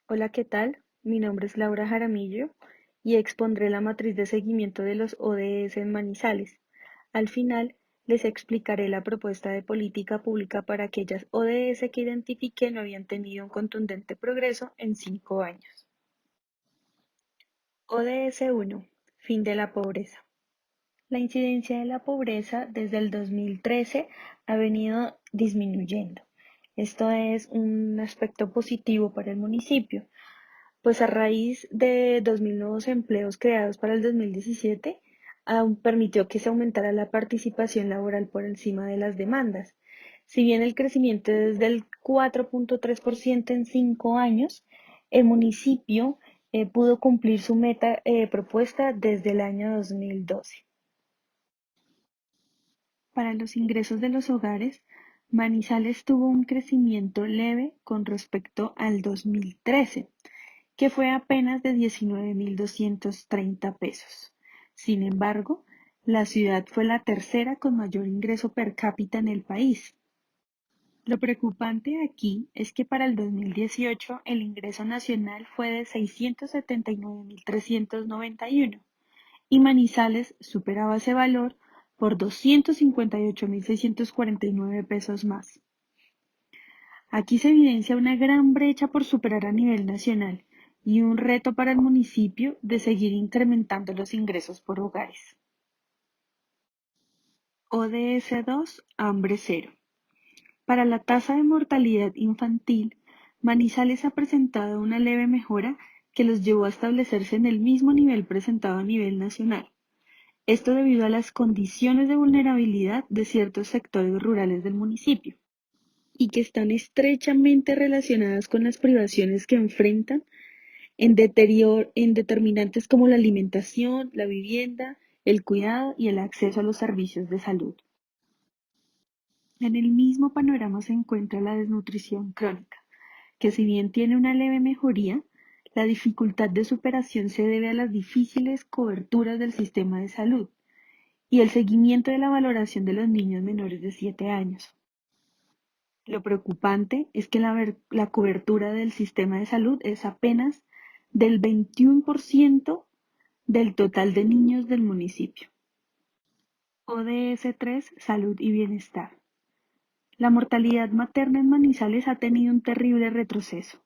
Hola, ¿qué tal? Mi nombre es Laura Jaramillo y expondré la matriz de seguimiento de los ODS en Manizales. Al final, les explicaré la propuesta de política pública para aquellas ODS que identifiqué no habían tenido un contundente progreso en 5 años. ODS 1. Fin de la pobreza. La incidencia de la pobreza desde el 2013 ha venido disminuyendo. Esto es un aspecto positivo para el municipio, pues a raíz de 2.000 nuevos empleos creados para el 2017, permitió que se aumentara la participación laboral por encima de las demandas. Si bien el crecimiento es del 4.3% en 5 años, el municipio pudo cumplir su meta propuesta desde el año 2012. Para los ingresos de los hogares, Manizales tuvo un crecimiento leve con respecto al 2013, que fue apenas de 19.230 pesos. Sin embargo, la ciudad fue la tercera con mayor ingreso per cápita en el país. Lo preocupante aquí es que para el 2018 el ingreso nacional fue de 679.391 y Manizales superaba ese valor por 258.649 pesos más. Aquí se evidencia una gran brecha por superar a nivel nacional y un reto para el municipio de seguir incrementando los ingresos por hogares. ODS 2, hambre cero. Para la tasa de mortalidad infantil, Manizales ha presentado una leve mejora que los llevó a establecerse en el mismo nivel presentado a nivel nacional. Esto debido a las condiciones de vulnerabilidad de ciertos sectores rurales del municipio y que están estrechamente relacionadas con las privaciones que enfrentan en determinantes como la alimentación, la vivienda, el cuidado y el acceso a los servicios de salud. En el mismo panorama se encuentra la desnutrición crónica, que si bien tiene una leve mejoría, la dificultad de superación se debe a las difíciles coberturas del sistema de salud y el seguimiento de la valoración de los niños menores de 7 años. Lo preocupante es que la cobertura del sistema de salud es apenas del 21% del total de niños del municipio. ODS 3, Salud y Bienestar. La mortalidad materna en Manizales ha tenido un terrible retroceso,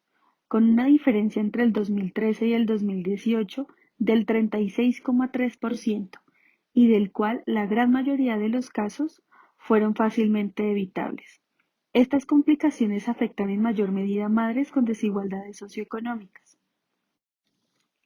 con una diferencia entre el 2013 y el 2018 del 36,3% y del cual la gran mayoría de los casos fueron fácilmente evitables. Estas complicaciones afectan en mayor medida a madres con desigualdades socioeconómicas.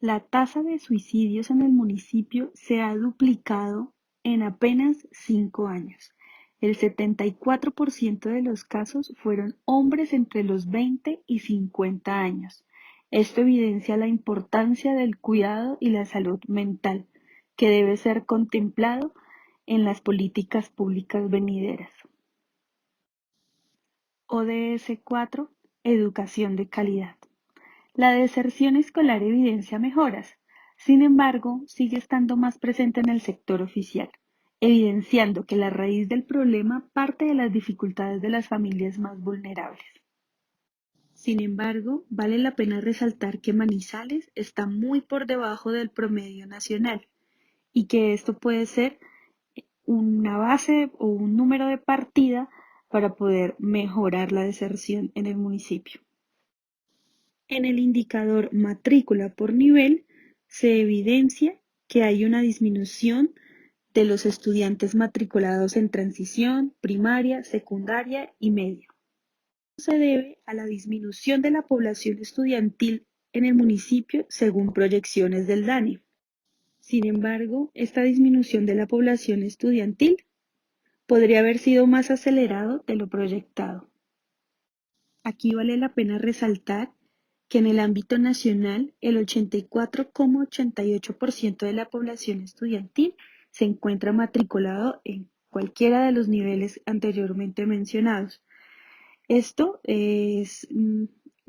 La tasa de suicidios en el municipio se ha duplicado en apenas 5 años. El 74% de los casos fueron hombres entre los 20 y 50 años. Esto evidencia la importancia del cuidado y la salud mental, que debe ser contemplado en las políticas públicas venideras. ODS 4. Educación de calidad. La deserción escolar evidencia mejoras, sin embargo, sigue estando más presente en el sector oficial, evidenciando que la raíz del problema parte de las dificultades de las familias más vulnerables. Sin embargo, vale la pena resaltar que Manizales está muy por debajo del promedio nacional y que esto puede ser una base o un número de partida para poder mejorar la deserción en el municipio. En el indicador matrícula por nivel se evidencia que hay una disminución de los estudiantes matriculados en transición, primaria, secundaria y media. Esto se debe a la disminución de la población estudiantil en el municipio según proyecciones del DANE. Sin embargo, esta disminución de la población estudiantil podría haber sido más acelerado de lo proyectado. Aquí vale la pena resaltar que en el ámbito nacional el 84,88% de la población estudiantil se encuentra matriculado en cualquiera de los niveles anteriormente mencionados. Esto se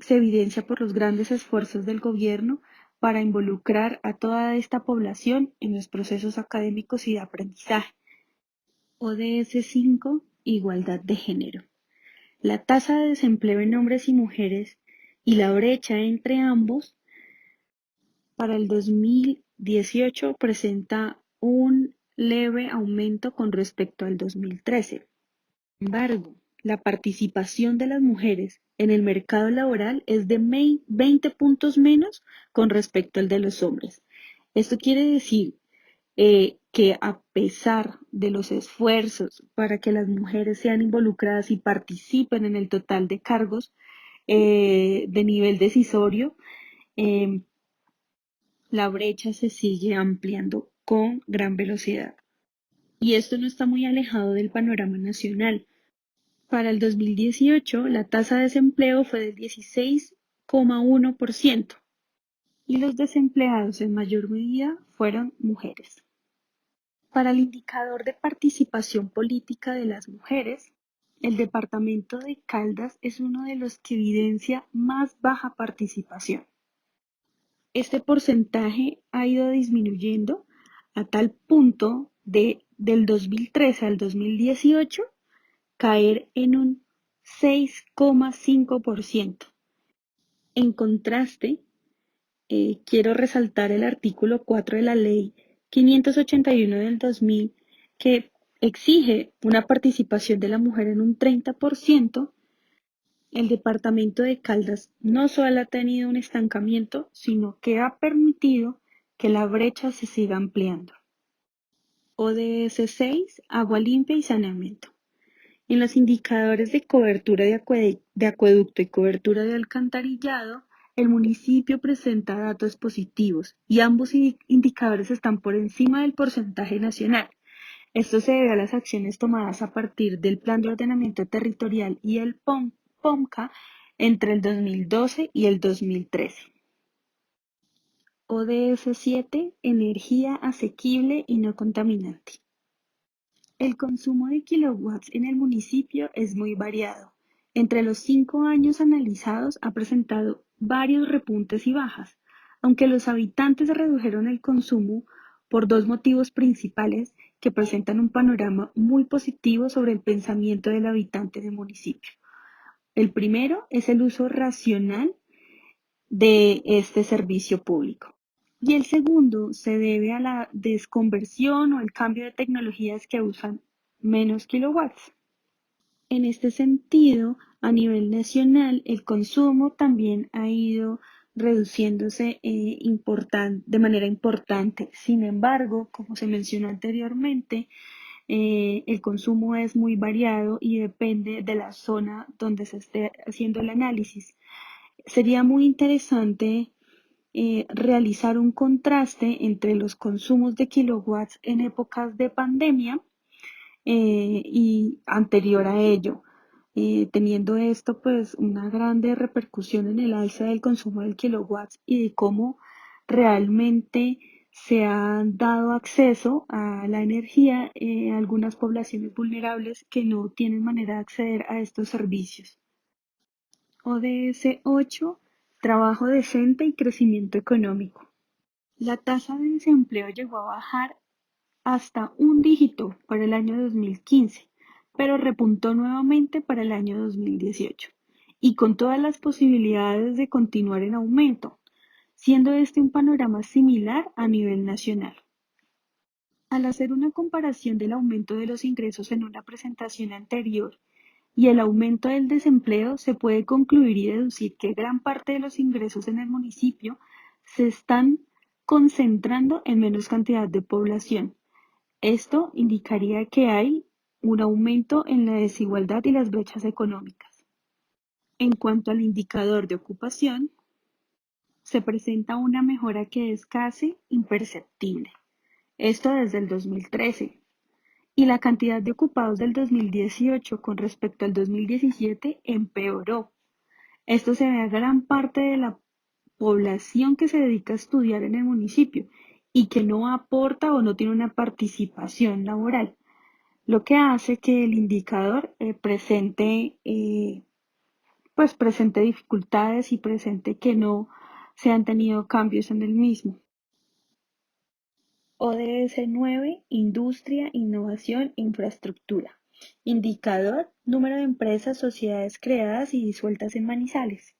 evidencia por los grandes esfuerzos del gobierno para involucrar a toda esta población en los procesos académicos y de aprendizaje. ODS 5, igualdad de género. La tasa de desempleo en hombres y mujeres y la brecha entre ambos para el 2018 presenta un leve aumento con respecto al 2013. Sin embargo, la participación de las mujeres en el mercado laboral es de 20 puntos menos con respecto al de los hombres. Esto quiere decir que a pesar de los esfuerzos para que las mujeres sean involucradas y participen en el total de cargos de nivel decisorio, eh, la brecha se sigue ampliando con gran velocidad. Y esto no está muy alejado del panorama nacional. Para el 2018, la tasa de desempleo fue del 16,1% y los desempleados en mayor medida fueron mujeres. Para el indicador de participación política de las mujeres, el departamento de Caldas es uno de los que evidencia más baja participación. Este porcentaje ha ido disminuyendo a tal punto de del 2013 al 2018 caer en un 6,5%. En contraste, quiero resaltar el artículo 4 de la Ley 581 del 2000, que exige una participación de la mujer en un 30%. El departamento de Caldas no solo ha tenido un estancamiento, sino que ha permitido que la brecha se siga ampliando. ODS 6, agua limpia y saneamiento. En los indicadores de cobertura de acueducto y cobertura de alcantarillado, el municipio presenta datos positivos y ambos indicadores están por encima del porcentaje nacional. Esto se debe a las acciones tomadas a partir del Plan de Ordenamiento Territorial y el POMCA entre el 2012 y el 2013. ODS 7, energía asequible y no contaminante. El consumo de kilowatts en el municipio es muy variado. Entre los 5 años analizados ha presentado varios repuntes y bajas, aunque los habitantes redujeron el consumo por dos motivos principales que presentan un panorama muy positivo sobre el pensamiento del habitante del municipio. El primero es el uso racional de este servicio público. Y el segundo se debe a la desconversión o el cambio de tecnologías que usan menos kilowatts. En este sentido, a nivel nacional, el consumo también ha ido reduciéndose de manera importante. Sin embargo, como se mencionó anteriormente, el consumo es muy variado y depende de la zona donde se esté haciendo el análisis. Sería muy interesante realizar un contraste entre los consumos de kilowatts en épocas de pandemia y anterior a ello, teniendo esto pues una grande repercusión en el alza del consumo del kilowatts y de cómo realmente se ha dado acceso a la energía a algunas poblaciones vulnerables que no tienen manera de acceder a estos servicios. ODS 8, trabajo decente y crecimiento económico. La tasa de desempleo llegó a bajar hasta un dígito para el año 2015, pero repuntó nuevamente para el año 2018 y con todas las posibilidades de continuar en aumento, siendo este un panorama similar a nivel nacional. Al hacer una comparación del aumento de los ingresos en una presentación anterior y el aumento del desempleo, se puede concluir y deducir que gran parte de los ingresos en el municipio se están concentrando en menos cantidad de población. Esto indicaría que hay un aumento en la desigualdad y las brechas económicas. En cuanto al indicador de ocupación, se presenta una mejora que es casi imperceptible. Esto desde el 2013. Y la cantidad de ocupados del 2018 con respecto al 2017 empeoró. Esto se ve a gran parte de la población que se dedica a estudiar en el municipio y que no aporta o no tiene una participación laboral, lo que hace que el indicador presente dificultades y presente que no se han tenido cambios en el mismo. ODS 9, Industria, Innovación, Infraestructura. Indicador, número de empresas, sociedades creadas y disueltas en Manizales.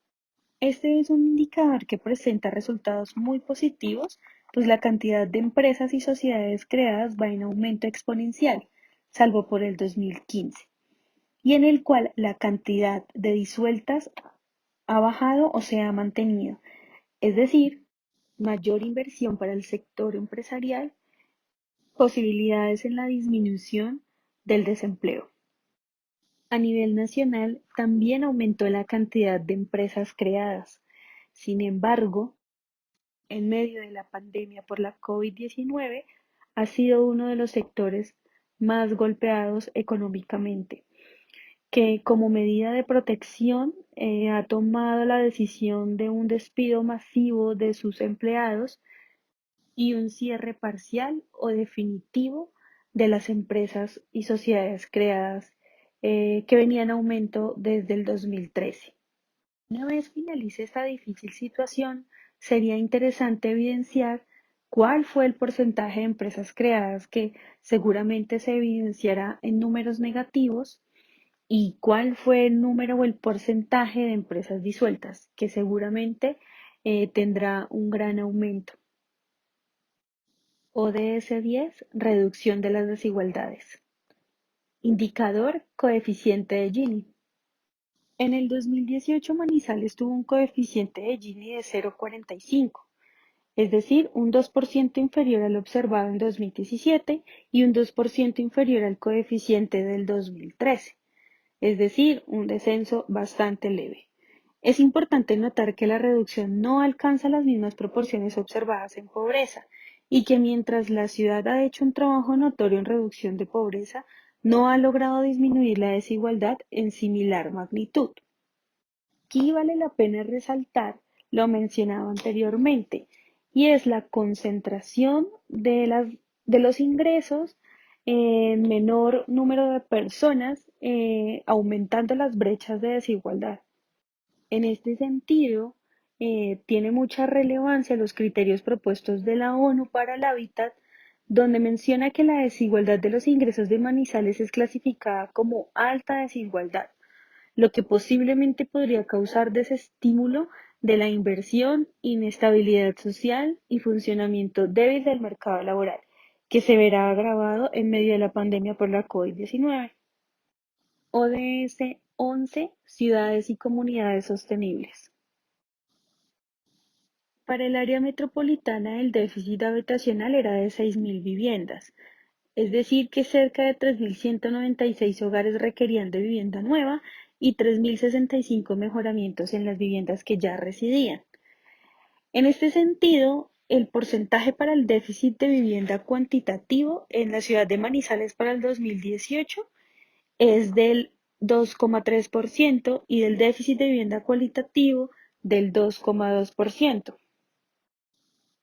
Este es un indicador que presenta resultados muy positivos, pues la cantidad de empresas y sociedades creadas va en aumento exponencial, salvo por el 2015, y en el cual la cantidad de disueltas ha bajado o se ha mantenido, es decir, mayor inversión para el sector empresarial, posibilidades en la disminución del desempleo. A nivel nacional, también aumentó la cantidad de empresas creadas. Sin embargo, en medio de la pandemia por la COVID-19, ha sido uno de los sectores más golpeados económicamente, que como medida de protección ha tomado la decisión de un despido masivo de sus empleados y un cierre parcial o definitivo de las empresas y sociedades creadas que venían en aumento desde el 2013. Una vez finalice esta difícil situación, sería interesante evidenciar cuál fue el porcentaje de empresas creadas que seguramente se evidenciará en números negativos y cuál fue el número o el porcentaje de empresas disueltas, que seguramente tendrá un gran aumento. ODS 10, reducción de las desigualdades. Indicador, coeficiente de Gini. En el 2018 Manizales tuvo un coeficiente de Gini de 0,45, es decir, un 2% inferior al observado en 2017 y un 2% inferior al coeficiente del 2013, es decir, un descenso bastante leve. Es importante notar que la reducción no alcanza las mismas proporciones observadas en pobreza y que mientras la ciudad ha hecho un trabajo notorio en reducción de pobreza, no ha logrado disminuir la desigualdad en similar magnitud. Aquí vale la pena resaltar lo mencionado anteriormente, y es la concentración de los ingresos en menor número de personas, aumentando las brechas de desigualdad. En este sentido, tiene mucha relevancia los criterios propuestos de la ONU para el hábitat, donde menciona que la desigualdad de los ingresos de Manizales es clasificada como alta desigualdad, lo que posiblemente podría causar desestímulo de la inversión, inestabilidad social y funcionamiento débil del mercado laboral, que se verá agravado en medio de la pandemia por la COVID-19. ODS 11, Ciudades y comunidades sostenibles. Para el área metropolitana, el déficit habitacional era de 6.000 viviendas, es decir, que cerca de 3.196 hogares requerían de vivienda nueva y 3.065 mejoramientos en las viviendas que ya residían. En este sentido, el porcentaje para el déficit de vivienda cuantitativo en la ciudad de Manizales para el 2018 es del 2,3% y del déficit de vivienda cualitativo del 2,2%.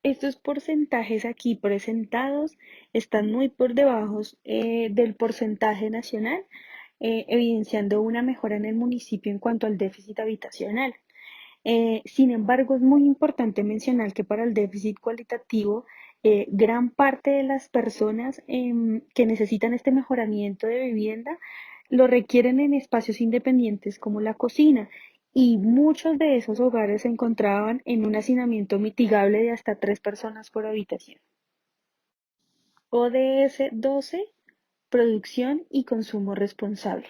Estos porcentajes aquí presentados están muy por debajo del porcentaje nacional, evidenciando una mejora en el municipio en cuanto al déficit habitacional. Sin embargo, es muy importante mencionar que para el déficit cualitativo, gran parte de las personas que necesitan este mejoramiento de vivienda lo requieren en espacios independientes como la cocina, y muchos de esos hogares se encontraban en un hacinamiento mitigable de hasta 3 personas por habitación. ODS 12, producción y consumo responsable.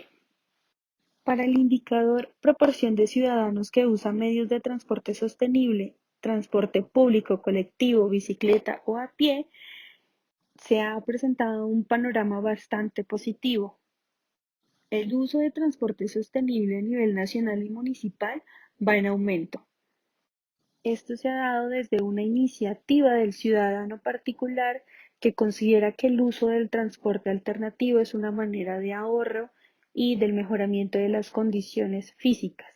Para el indicador proporción de ciudadanos que usan medios de transporte sostenible, transporte público, colectivo, bicicleta o a pie, se ha presentado un panorama bastante positivo. El uso de transporte sostenible a nivel nacional y municipal va en aumento. Esto se ha dado desde una iniciativa del ciudadano particular que considera que el uso del transporte alternativo es una manera de ahorro y del mejoramiento de las condiciones físicas.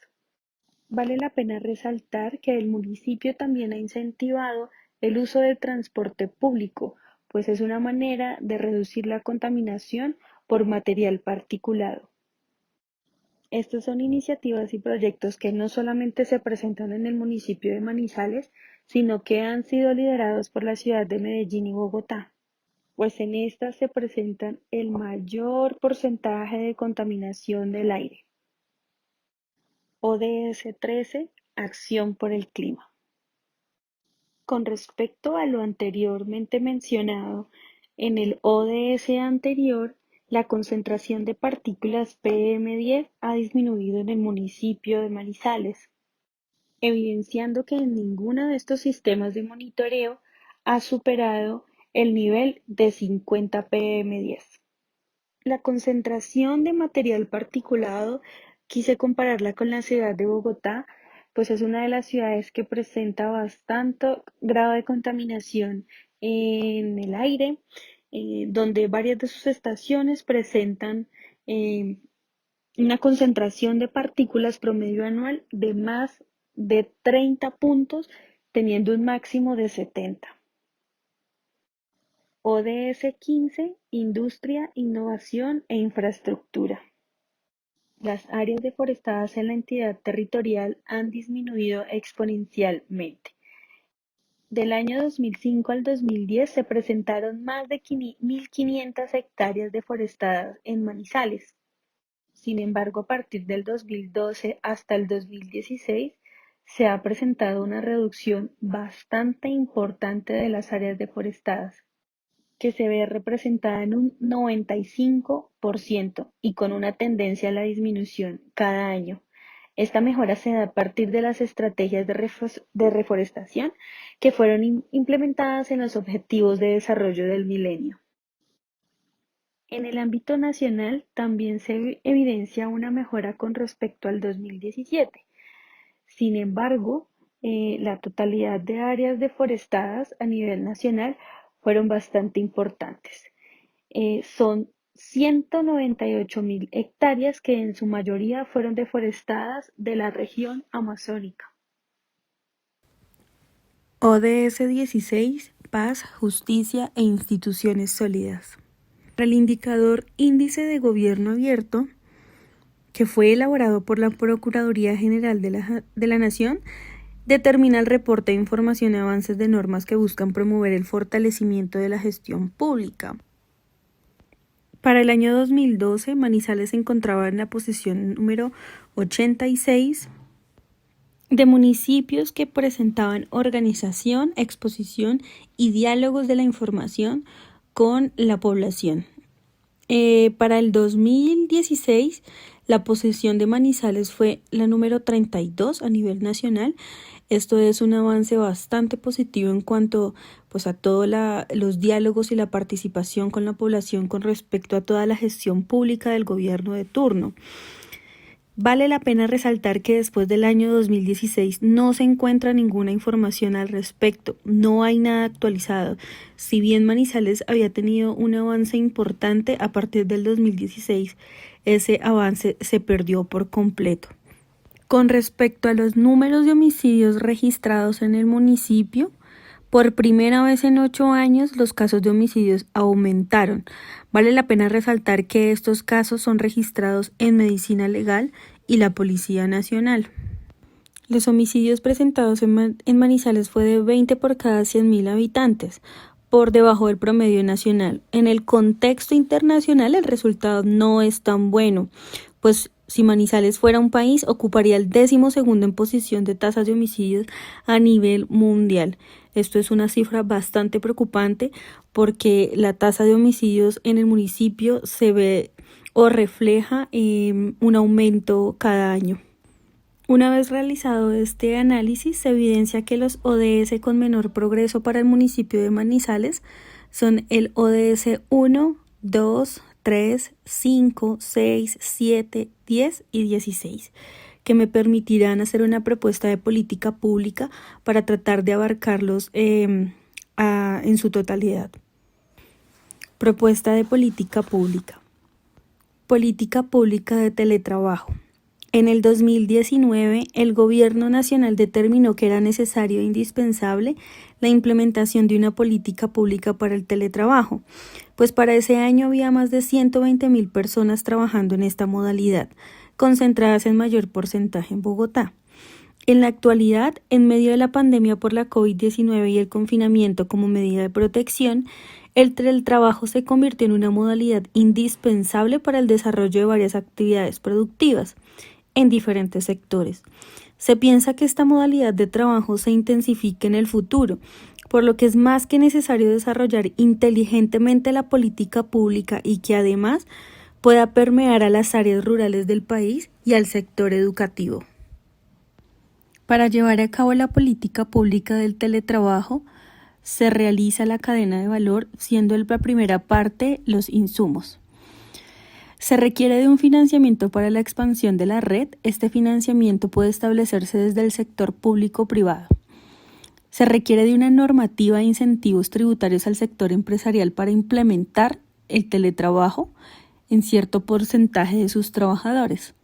Vale la pena resaltar que el municipio también ha incentivado el uso del transporte público, pues es una manera de reducir la contaminación por material particulado. Estas son iniciativas y proyectos que no solamente se presentan en el municipio de Manizales, sino que han sido liderados por la ciudad de Medellín y Bogotá, pues en estas se presentan el mayor porcentaje de contaminación del aire. ODS 13, Acción por el clima. Con respecto a lo anteriormente mencionado, en el ODS anterior, la concentración de partículas PM10 ha disminuido en el municipio de Manizales, evidenciando que en ninguno de estos sistemas de monitoreo ha superado el nivel de 50 PM10. La concentración de material particulado, quise compararla con la ciudad de Bogotá, pues es una de las ciudades que presenta bastante grado de contaminación en el aire, donde varias de sus estaciones presentan eh, una concentración de partículas promedio anual de más de 30 puntos, teniendo un máximo de 70. ODS 15, Industria, Innovación e Infraestructura. Las áreas deforestadas en la entidad territorial han disminuido exponencialmente. Del año 2005 al 2010 se presentaron más de 1.500 hectáreas deforestadas en Manizales. Sin embargo, a partir del 2012 hasta el 2016 se ha presentado una reducción bastante importante de las áreas deforestadas, que se ve representada en un 95% y con una tendencia a la disminución cada año. Esta mejora se da a partir de las estrategias de reforestación que fueron implementadas en los Objetivos de Desarrollo del Milenio. En el ámbito nacional también se evidencia una mejora con respecto al 2017. Sin embargo, la totalidad de áreas deforestadas a nivel nacional fueron bastante importantes. Son 198.000 hectáreas que en su mayoría fueron deforestadas de la región amazónica. ODS 16, Paz, Justicia e Instituciones Sólidas. Para el indicador Índice de Gobierno Abierto, que fue elaborado por la Procuraduría General de la Nación, determina el reporte de información y avances de normas que buscan promover el fortalecimiento de la gestión pública. Para el año 2012, Manizales se encontraba en la posición número 86 de municipios que presentaban organización, exposición y diálogos de la información con la población. Para el 2016, la posición de Manizales fue la número 32 a nivel nacional. Esto es un avance bastante positivo en cuanto pues, a todos los diálogos y la participación con la población con respecto a toda la gestión pública del gobierno de turno. Vale la pena resaltar que después del año 2016 no se encuentra ninguna información al respecto, no hay nada actualizado. Si bien Manizales había tenido un avance importante a partir del 2016, ese avance se perdió por completo. Con respecto a los números de homicidios registrados en el municipio, por primera vez en 8 años los casos de homicidios aumentaron. Vale la pena resaltar que estos casos son registrados en Medicina Legal y la Policía Nacional. Los homicidios presentados en Manizales fue de 20 por cada 100.000 habitantes, por debajo del promedio nacional. En el contexto internacional el resultado no es tan bueno, pues si Manizales fuera un país ocuparía el 12º en posición de tasas de homicidios a nivel mundial. Esto es una cifra bastante preocupante porque la tasa de homicidios en el municipio se ve o refleja un aumento cada año. Una vez realizado este análisis, se evidencia que los ODS con menor progreso para el municipio de Manizales son el ODS 1, 2, 3, 5, 6, 7, 10 y 16, que me permitirán hacer una propuesta de política pública para tratar de abarcarlos en su totalidad. Propuesta de política pública. Política pública de teletrabajo. En el 2019, el Gobierno Nacional determinó que era necesario e indispensable la implementación de una política pública para el teletrabajo, pues para ese año había más de 120.000 personas trabajando en esta modalidad, concentradas en mayor porcentaje en Bogotá. En la actualidad, en medio de la pandemia por la COVID-19 y el confinamiento como medida de protección, el teletrabajo se convirtió en una modalidad indispensable para el desarrollo de varias actividades productivas en diferentes sectores. Se piensa que esta modalidad de trabajo se intensifique en el futuro, por lo que es más que necesario desarrollar inteligentemente la política pública y que además pueda permear a las áreas rurales del país y al sector educativo. Para llevar a cabo la política pública del teletrabajo, se realiza la cadena de valor, siendo la primera parte los insumos. Se requiere de un financiamiento para la expansión de la red. Este financiamiento puede establecerse desde el sector público-privado. Se requiere de una normativa de incentivos tributarios al sector empresarial para implementar el teletrabajo en cierto porcentaje de sus trabajadores.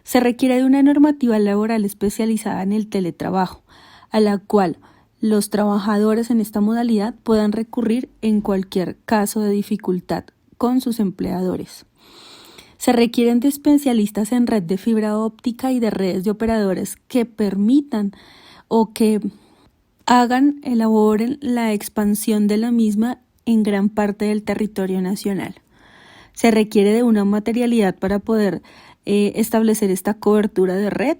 Se requiere de una normativa laboral especializada en el teletrabajo, a la cual los trabajadores en esta modalidad puedan recurrir en cualquier caso de dificultad con sus empleadores. Se requieren de especialistas en red de fibra óptica y de redes de operadores que permitan o que elaboren la expansión de la misma en gran parte del territorio nacional. Se requiere de una materialidad para poder establecer esta cobertura de red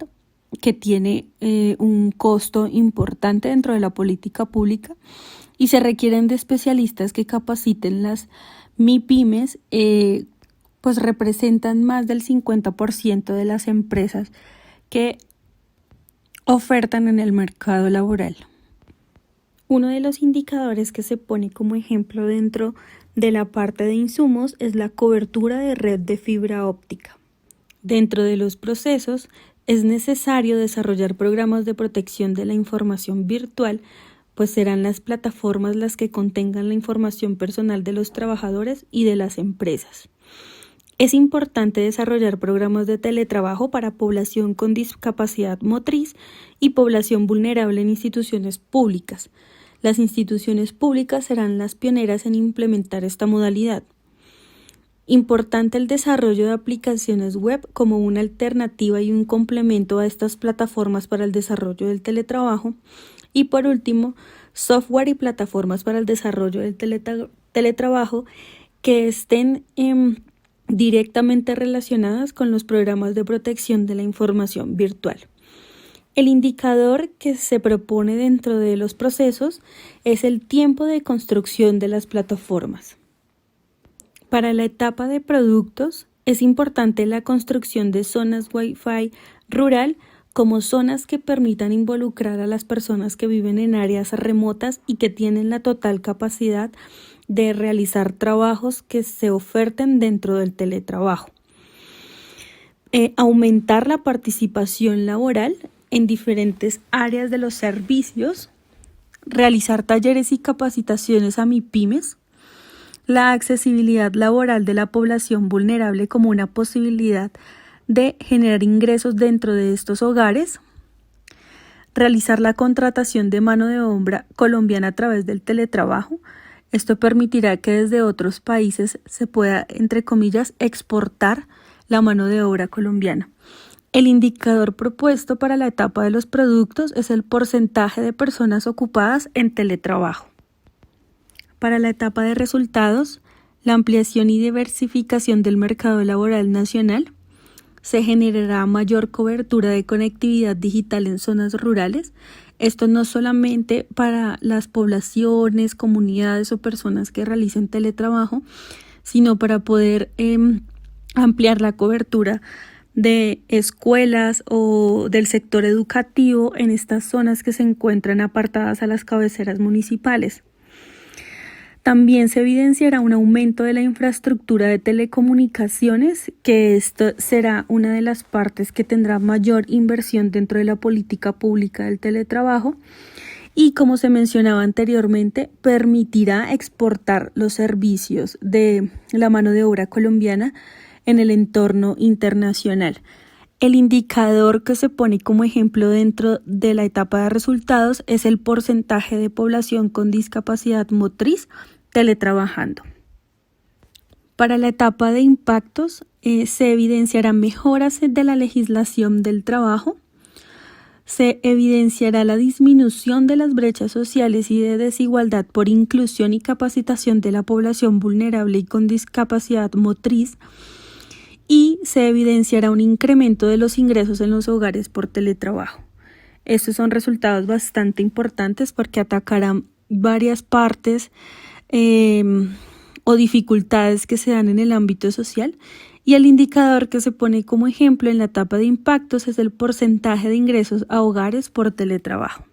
que tiene un costo importante dentro de la política pública, y se requieren de especialistas que capaciten las MIPYMES, pues representan más del 50% de las empresas que ofertan en el mercado laboral. Uno de los indicadores que se pone como ejemplo dentro de la parte de insumos es la cobertura de red de fibra óptica. Dentro de los procesos es necesario desarrollar programas de protección de la información virtual, pues serán las plataformas las que contengan la información personal de los trabajadores y de las empresas. Es importante desarrollar programas de teletrabajo para población con discapacidad motriz y población vulnerable en instituciones públicas. Las instituciones públicas serán las pioneras en implementar esta modalidad. Importante el desarrollo de aplicaciones web como una alternativa y un complemento a estas plataformas para el desarrollo del teletrabajo. Y por último, software y plataformas para el desarrollo del teletrabajo que estén directamente relacionadas con los programas de protección de la información virtual. El indicador que se propone dentro de los procesos es el tiempo de construcción de las plataformas. Para la etapa de productos, es importante la construcción de zonas Wi-Fi rural como zonas que permitan involucrar a las personas que viven en áreas remotas y que tienen la total capacidad de realizar trabajos que se oferten dentro del teletrabajo. Aumentar la participación laboral en diferentes áreas de los servicios, realizar talleres y capacitaciones a MIPYMES, la accesibilidad laboral de la población vulnerable como una posibilidad de generar ingresos dentro de estos hogares, realizar la contratación de mano de obra colombiana a través del teletrabajo. Esto permitirá que desde otros países se pueda, entre comillas, exportar la mano de obra colombiana. El indicador propuesto para la etapa de los productos es el porcentaje de personas ocupadas en teletrabajo. Para la etapa de resultados, la ampliación y diversificación del mercado laboral nacional, se generará mayor cobertura de conectividad digital en zonas rurales. Esto no solamente para las poblaciones, comunidades o personas que realicen teletrabajo, sino para poder ampliar la cobertura de escuelas o del sector educativo en estas zonas que se encuentran apartadas a las cabeceras municipales. También se evidenciará un aumento de la infraestructura de telecomunicaciones, que esto será una de las partes que tendrá mayor inversión dentro de la política pública del teletrabajo y, como se mencionaba anteriormente, permitirá exportar los servicios de la mano de obra colombiana en el entorno internacional. El indicador que se pone como ejemplo dentro de la etapa de resultados es el porcentaje de población con discapacidad motriz teletrabajando. Para la etapa de impactos se evidenciarán mejoras de la legislación del trabajo, se evidenciará la disminución de las brechas sociales y de desigualdad por inclusión y capacitación de la población vulnerable y con discapacidad motriz, y se evidenciará un incremento de los ingresos en los hogares por teletrabajo. Estos son resultados bastante importantes porque atacarán varias partes o dificultades que se dan en el ámbito social, y el indicador que se pone como ejemplo en la etapa de impactos es el porcentaje de ingresos a hogares por teletrabajo.